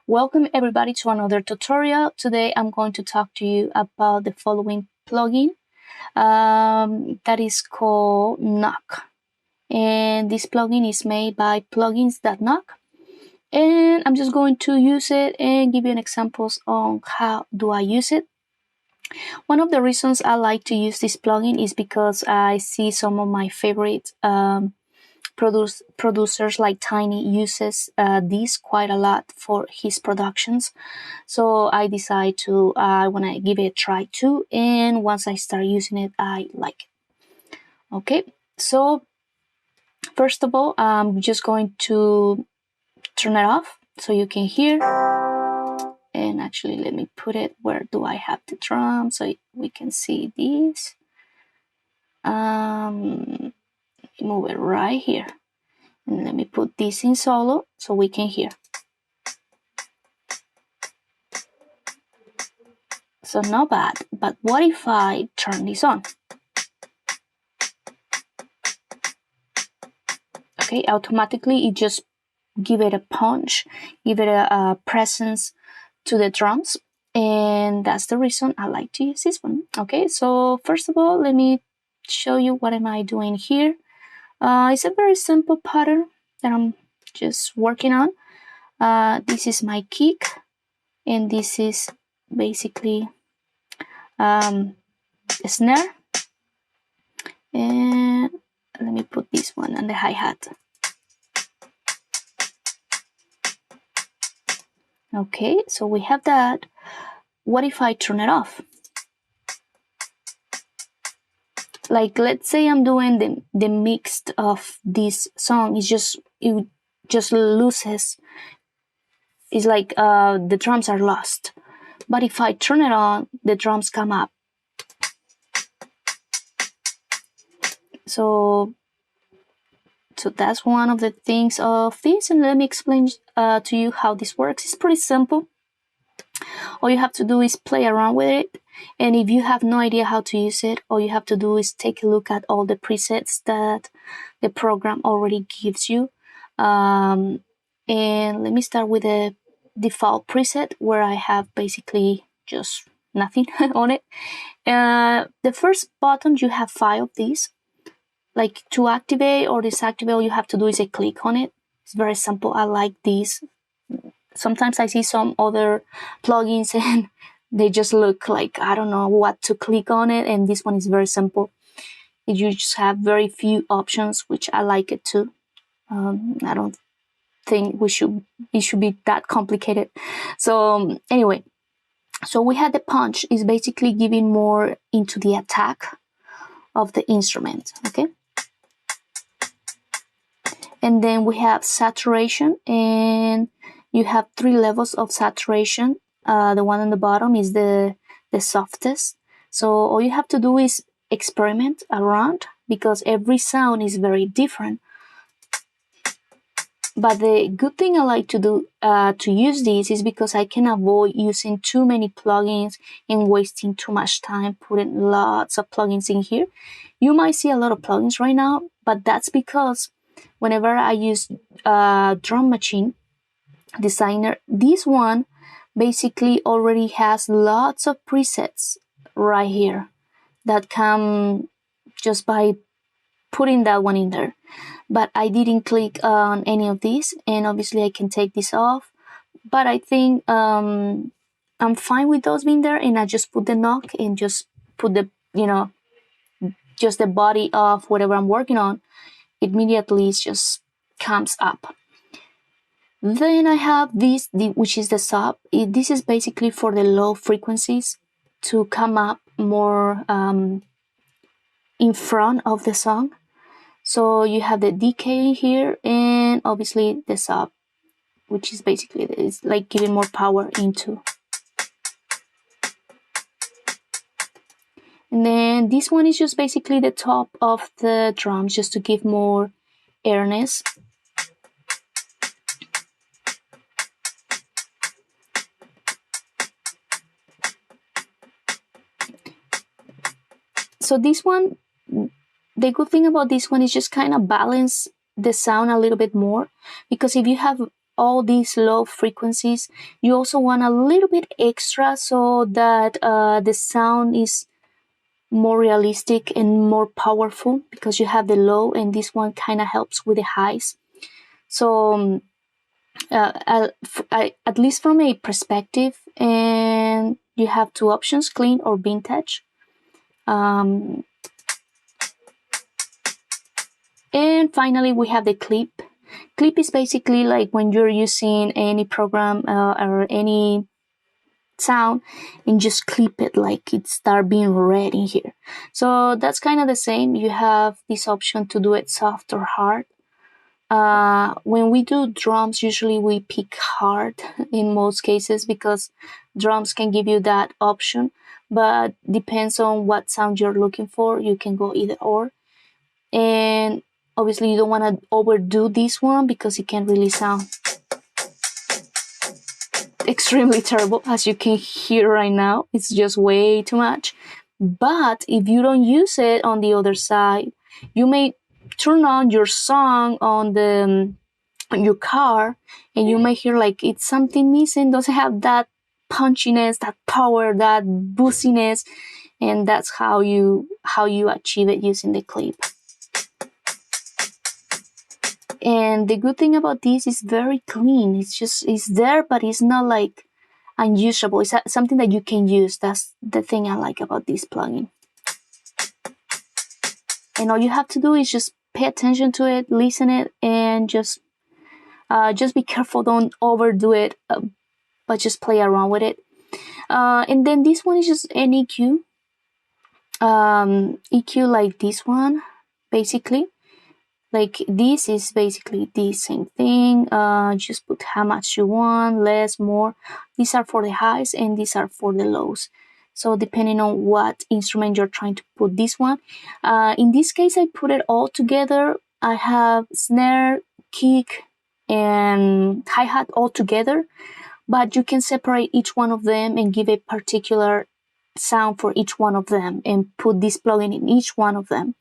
Welcome everybody to another tutorial. Today I'm going to talk to you about the following plugin that is called Knock. And this plugin is made by plugins.knock. And I'm just going to use it and give you an examples on how do I use it. One of the reasons I like to use this plugin is because I see some of my favorite producers like Tiny uses this quite a lot for his productions, so I decide to want to give it a try too, and once I start using it I like it. Okay, so first of all I'm just going to turn it off so you can hear, and actually let me put it where do I have the drum so we can see this. Move it right here. And let me put this in solo so we can hear. So not bad, but what if I turn this on? Okay, automatically it just give it a punch, give it a presence to the drums, and that's the reason I like to use this one. Okay, so first of all, let me show you what am I doing here. It's a very simple pattern that I'm just working on. This is my kick, and this is basically a snare, and let me put this one on the hi-hat. Okay, so we have that. What if I turn it off? Like, let's say I'm doing the mix of this song. It just loses. It's like the drums are lost. But if I turn it on, the drums come up. So that's one of the things of this, and let me explain to you how this works. It's pretty simple. All you have to do is play around with it, and if you have no idea how to use it, all you have to do is take a look at all the presets that the program already gives you. And let me start with the default preset where I have basically just nothing on it. The first button, you have 5 of these. Like, to activate or disactivate, all you have to do is a click on it. It's very simple. I like these. Sometimes I see some other plugins and they just look like I don't know what to click on it, and this one is very simple. You just have very few options, which I like it too. I don't think it should be that complicated. So anyway, so we had the punch is basically giving more into the attack of the instrument. Okay. And then we have saturation, and you have 3 levels of saturation. The one on the bottom is the softest. So all you have to do is experiment around, because every sound is very different. But the good thing I like to do to use this is because I can avoid using too many plugins and wasting too much time putting lots of plugins in here. You might see a lot of plugins right now, but that's because whenever I use Drum Machine Designer, this one basically already has lots of presets right here that come just by putting that one in there. But I didn't click on any of these, and obviously I can take this off. But I think I'm fine with those being there, and I just put the knock and just put the, just the body of whatever I'm working on. Immediately it just comes up. Then I have this, which is the sub. This is basically for the low frequencies to come up more in front of the song. So you have the decay here, and obviously the sub, which is basically it's like giving more power into. And then this one is just basically the top of the drums, just to give more airness. So this one, the good thing about this one is just kind of balance the sound a little bit more, because if you have all these low frequencies, you also want a little bit extra so that the sound is more realistic and more powerful, because you have the low and this one kind of helps with the highs. So at least from a perspective, and you have two options, clean or vintage. And finally, we have the clip. Clip is basically like when you're using any program or any sound and just clip it, like it start being red in here. So that's kind of the same. You have this option to do it soft or hard. When we do drums, usually we pick hard in most cases, because drums can give you that option, but depends on what sound you're looking for. You can go either or. And obviously you don't want to overdo this one because it can really sound extremely terrible, as you can hear right now. It's just way too much. But if you don't use it on the other side, you may turn on your song on the on your car, and you may hear like it's something missing, doesn't have that punchiness, that power, that boostiness, and that's how you achieve it using the clip. And the good thing about this is very clean. It's there, but it's not like unusable. It's something that you can use. That's the thing I like about this plugin. And all you have to do is just pay attention to it, listen it, and just be careful. Don't overdo it, but just play around with it. And then this one is just an EQ. EQ like this one, basically. Like this is basically the same thing. Just put how much you want, less, more. These are for the highs and these are for the lows. So depending on what instrument you're trying to put this one. In this case, I put it all together. I have snare, kick, and hi-hat all together. But you can separate each one of them and give a particular sound for each one of them and put this plugin in each one of them.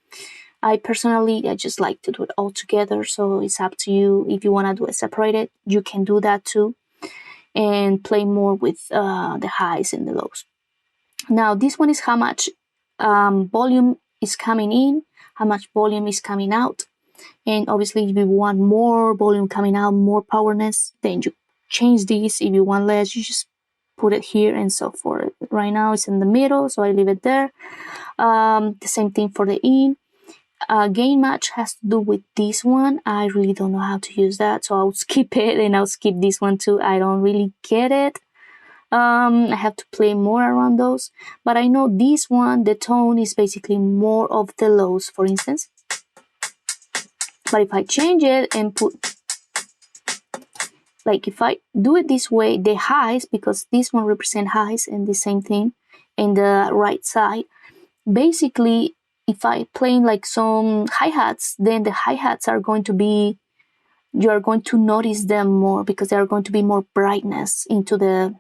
I just like to do it all together, so it's up to you. If you want to do it separated, you can do that too, and play more with the highs and the lows. Now, this one is how much volume is coming in, how much volume is coming out. And obviously, if you want more volume coming out, more powerness, then you change this. If you want less, you just put it here and so forth. Right now, it's in the middle, so I leave it there. The same thing for the in. Gain match has to do with this one. I really don't know how to use that, so I'll skip it, and I'll skip this one too. I don't really get it. I have to play more around those, but I know this one, the tone is basically more of the lows, for instance. But if I change it and put, like if I do it this way, the highs, because this one represents highs, and the same thing in the right side, basically if I play like some hi-hats, then the hi-hats are going to be, you are going to notice them more because they are going to be more brightness into the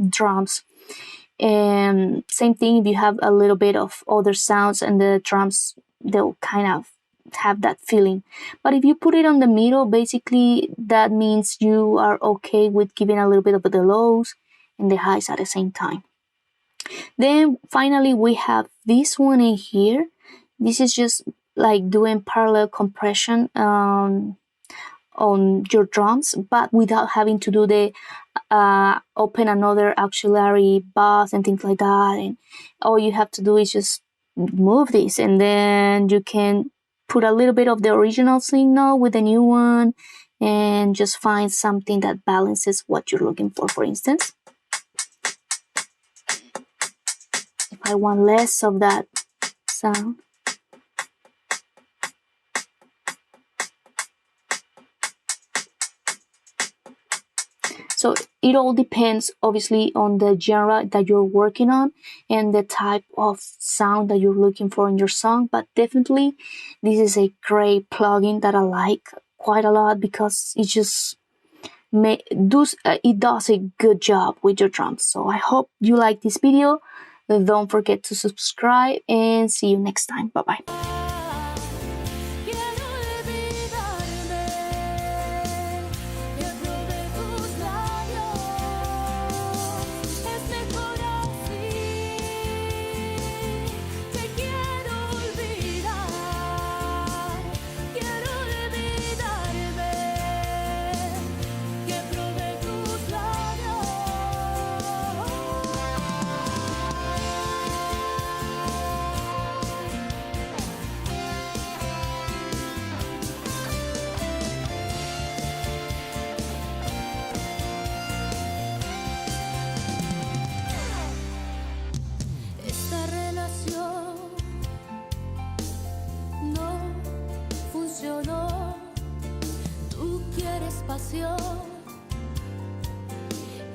drums. And same thing if you have a little bit of other sounds and the drums, they'll kind of have that feeling. But if you put it on the middle, basically that means you are okay with giving a little bit of the lows and the highs at the same time. Then finally we have this one in here. This is just like doing parallel compression on your drums, but without having to do the open another auxiliary bus and things like that. And all you have to do is just move this, and then you can put a little bit of the original signal with the new one and just find something that balances what you're looking for instance. If I want less of that sound, so it all depends obviously on the genre that you're working on and the type of sound that you're looking for in your song. But definitely this is a great plugin that I like quite a lot because it just it does a good job with your drums. So I hope you like this video. Don't forget to subscribe and see you next time. Bye bye.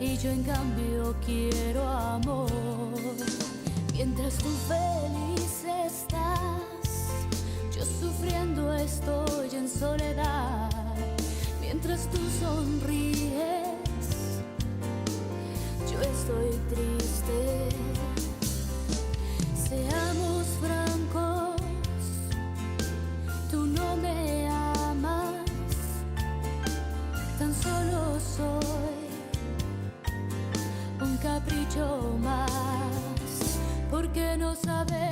y yo en cambio quiero amor. Mientras tú feliz estás, yo sufriendo estoy en soledad. Mientras tú sonríes, yo estoy triste. Seamos francos, tú no me amas, tan solo soy un capricho más, porque no sabes